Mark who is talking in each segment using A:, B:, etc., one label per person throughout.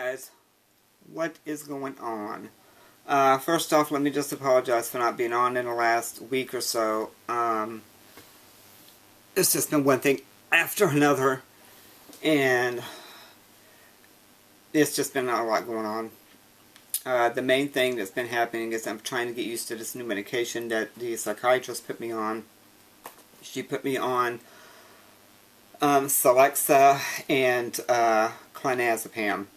A: guys, what is going on? First off, let me just apologize for not being on in the last week or so. It's just been one thing after another, and it's just been a lot going on. The main thing that's been happening is I'm trying to get used to this new medication that the psychiatrist put me on. She put me on Celexa and clonazepam.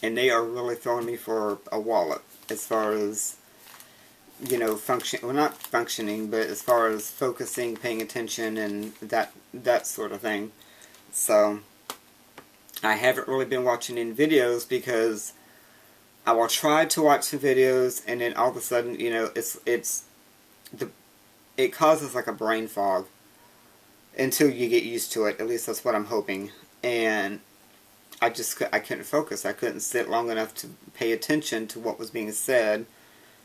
A: And they are really throwing me for a wallet as far as, you know, not functioning, but as far as focusing, paying attention, and that sort of thing. So, I haven't really been watching any videos because I will try to watch some videos, and then all of a sudden, you know, it causes like a brain fog until you get used to it. At least that's what I'm hoping. And I couldn't focus. I couldn't sit long enough to pay attention to what was being said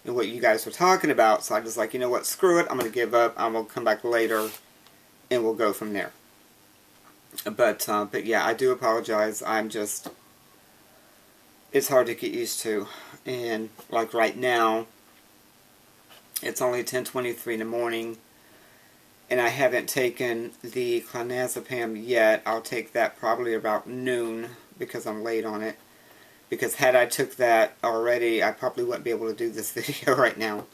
A: and what you guys were talking about. So I just like, you know what, screw it. I'm going to give up. I'm going to come back later and we'll go from there. But yeah, I do apologize. It's hard to get used to. And like right now, it's only 10:23 in the morning. And I haven't taken the clonazepam yet. I'll take that probably about noon because I'm late on it. Because had I took that already, I probably wouldn't be able to do this video right now.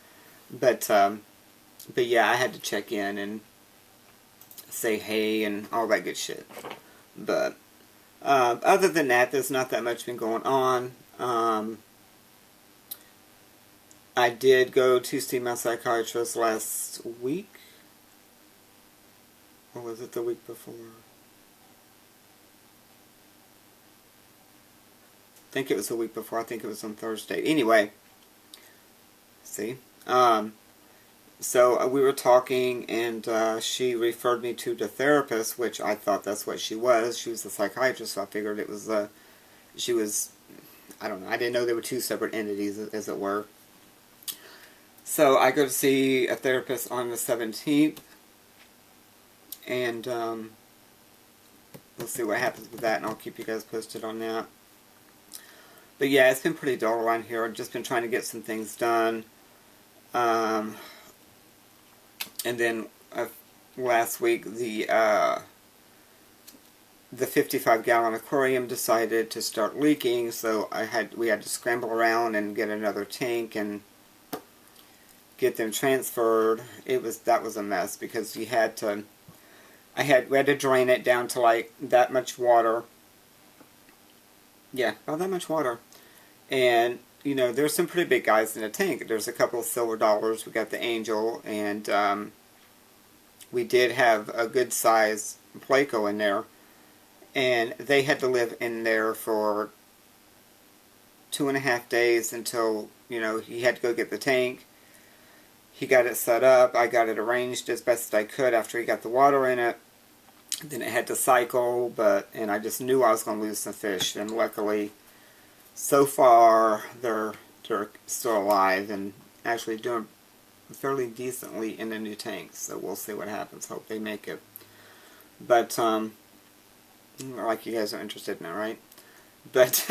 A: But yeah, I had to check in and say hey and all that good shit. But other than that, there's not that much been going on. I did go to see my psychiatrist last week. Or was it the week before? I think it was the week before. I think it was on Thursday. Anyway. See? So we were talking, and she referred me to the therapist, which I thought that's what she was. She was a psychiatrist, so I figured it was, she was, I don't know. I didn't know there were two separate entities, as it were. So I go to see a therapist on the 17th. And we'll see what happens with that, and I'll keep you guys posted on that. But yeah, it's been pretty dull around here. I've just been trying to get some things done. And then last week, the 55-gallon aquarium decided to start leaking, so we had to scramble around and get another tank and get them transferred. That was a mess because we had to drain it down to like that much water. Yeah, about that much water. And, you know, there's some pretty big guys in the tank. There's a couple of silver dollars. We got the angel, and we did have a good size Placo in there. And they had to live in there for 2.5 days until, you know, he had to go get the tank. He got it set up. I got it arranged as best I could after he got the water in it. Then it had to cycle, and I just knew I was going to lose some fish. And luckily, so far, they're still alive and actually doing fairly decently in the new tanks. So we'll see what happens. Hope they make it. But, like you guys are interested in it, right? But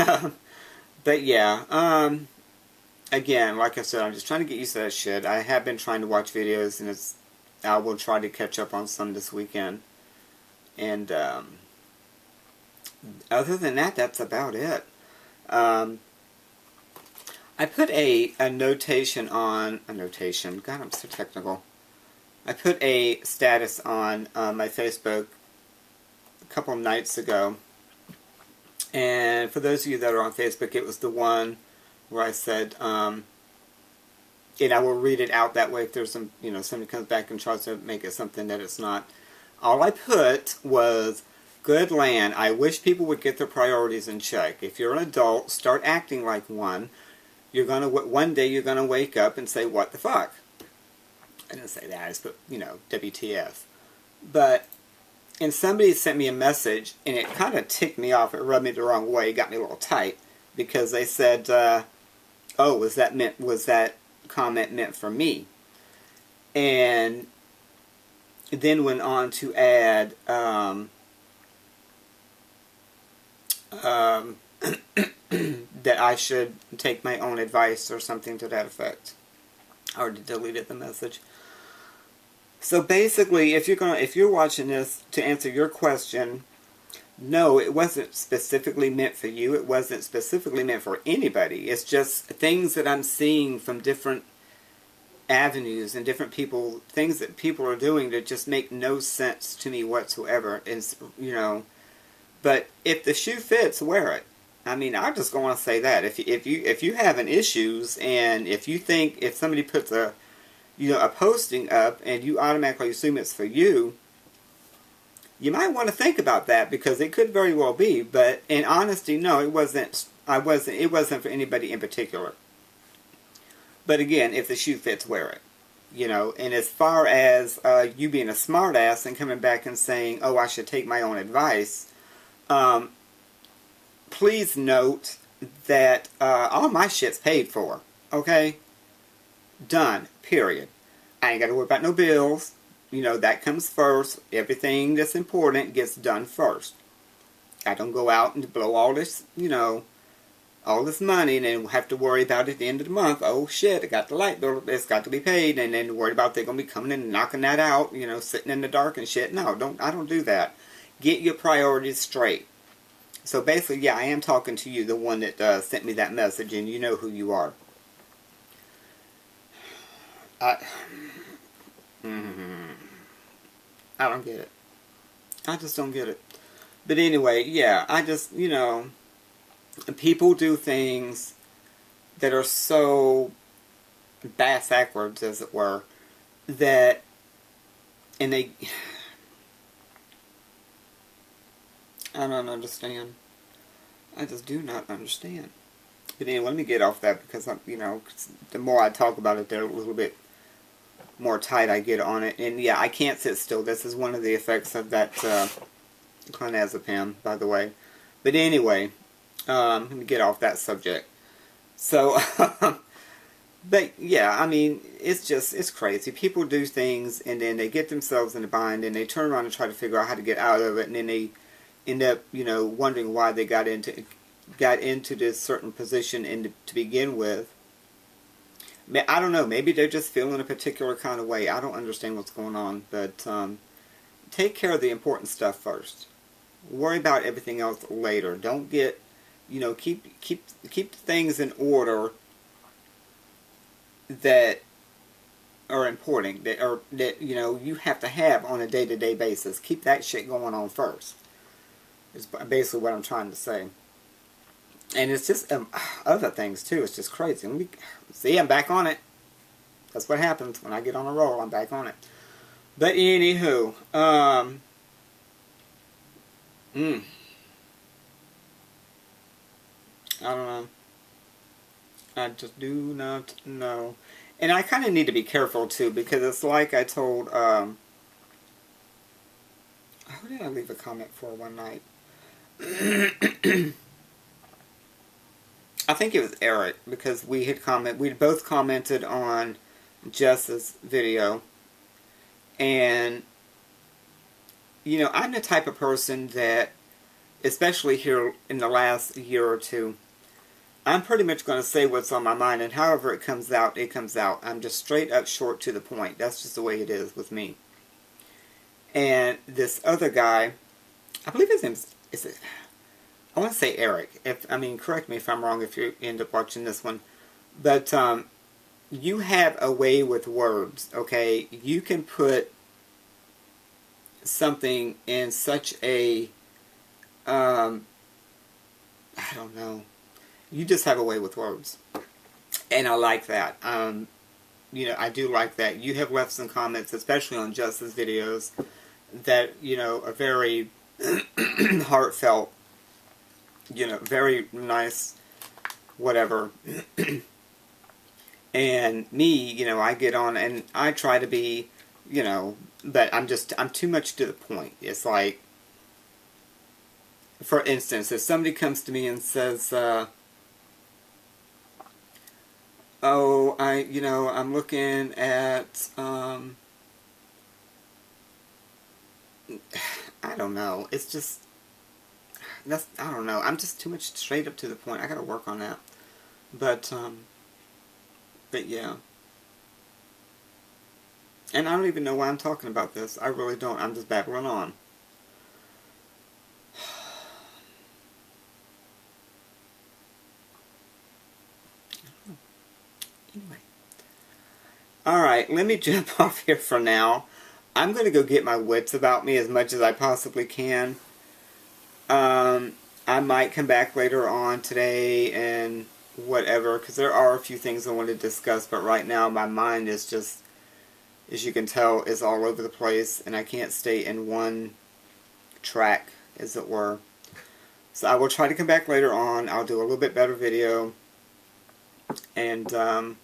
A: yeah, again, like I said, I'm just trying to get used to that shit. I have been trying to watch videos, and I will try to catch up on some this weekend. And other than that, that's about it. I put a notation on... God, I'm so technical. I put a status on my Facebook a couple of nights ago. And for those of you that are on Facebook, it was the one where I said, and I will read it out that way if there's some, you know, somebody comes back and tries to make it something that it's not. All I put was, good land, I wish people would get their priorities in check. If you're an adult, start acting like one. One day you're gonna wake up and say, what the fuck? I didn't say that, I just put, you know, WTF. And somebody sent me a message, and it kind of ticked me off. It rubbed me the wrong way. It got me a little tight. Because they said, oh, was that comment meant for me? And then went on to add, that I should take my own advice or something to that effect. I already deleted the message. So basically, if you're watching this, to answer your question, no, it wasn't specifically meant for you. It wasn't specifically meant for anybody. It's just things that I'm seeing from different avenues and different people, things that people are doing that just make no sense to me whatsoever. Is, you know, but if the shoe fits, wear it. I mean, I'm just going to say that if you having issues, and if you think if somebody puts a a posting up and you automatically assume it's for you, you might want to think about that, because it could very well be. But in honesty, no, it wasn't. It wasn't for anybody in particular. But again, if the shoe fits, wear it. You know, and as far as you being a smartass and coming back and saying, "Oh, I should take my own advice," please note that all my shit's paid for. Okay, done. Period. I ain't got to worry about no bills. You know, that comes first. Everything that's important gets done first. I don't go out and blow all this, all this money and then have to worry about it at the end of the month. Oh shit, I got the light bill, it's got to be paid, and then worry about they're going to be coming in and knocking that out, sitting in the dark and shit. No, I don't do that. Get your priorities straight. So basically, yeah, I am talking to you, the one that sent me that message, and you know who you are. I don't get it. I just don't get it. But anyway, yeah, I just, people do things that are so bass-backwards, as it were, that, and they, I don't understand. I just do not understand. But anyway, let me get off that, because, the more I talk about it, they're a little bit more tight I get on it. And yeah, I can't sit still. This is one of the effects of that clonazepam, by the way. But anyway, let me get off that subject. So, but yeah, I mean, it's crazy. People do things and then they get themselves in a bind and they turn around and try to figure out how to get out of it, and then they end up, wondering why they got into this certain position to begin with. I don't know, maybe they're just feeling a particular kind of way. I don't understand what's going on, but take care of the important stuff first. Worry about everything else later. Don't get, keep things in order that are important, that you have to have on a day-to-day basis. Keep that shit going on first. Is basically what I'm trying to say. And it's just other things too. It's just crazy. See, I'm back on it. That's what happens when I get on a roll. I'm back on it. But anywho, I don't know. I just do not know. And I kind of need to be careful too, because it's like I told, who did I leave a comment for one night? I think it was Eric, because we both commented on Jess's video. And, I'm the type of person that, especially here in the last year or two, I'm pretty much going to say what's on my mind, and however it comes out, it comes out. I'm just straight up short to the point. That's just the way it is with me. And this other guy, I believe his name is I want to say Eric. Correct me if I'm wrong if you end up watching this one. But you have a way with words, okay? You can put something in such a, I don't know. You just have a way with words. And I like that. I do like that. You have left some comments, especially on Justice videos, that, are very heartfelt. Very nice, whatever. And me, I get on and I try to be, but I'm too much to the point. It's like, for instance, if somebody comes to me and says, oh, I'm looking at, I don't know, it's just, that's, I don't know. I'm just too much straight up to the point. I gotta work on that. But yeah. And I don't even know why I'm talking about this. I really don't. I'm just babbling on. Anyway. Alright, let me jump off here for now. I'm going to go get my wits about me as much as I possibly can. I might come back later on today and whatever, because there are a few things I want to discuss, but right now my mind is just, as you can tell, is all over the place, and I can't stay in one track, as it were. So I will try to come back later on. I'll do a little bit better video, and I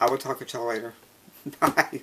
A: will talk with y'all later. Bye.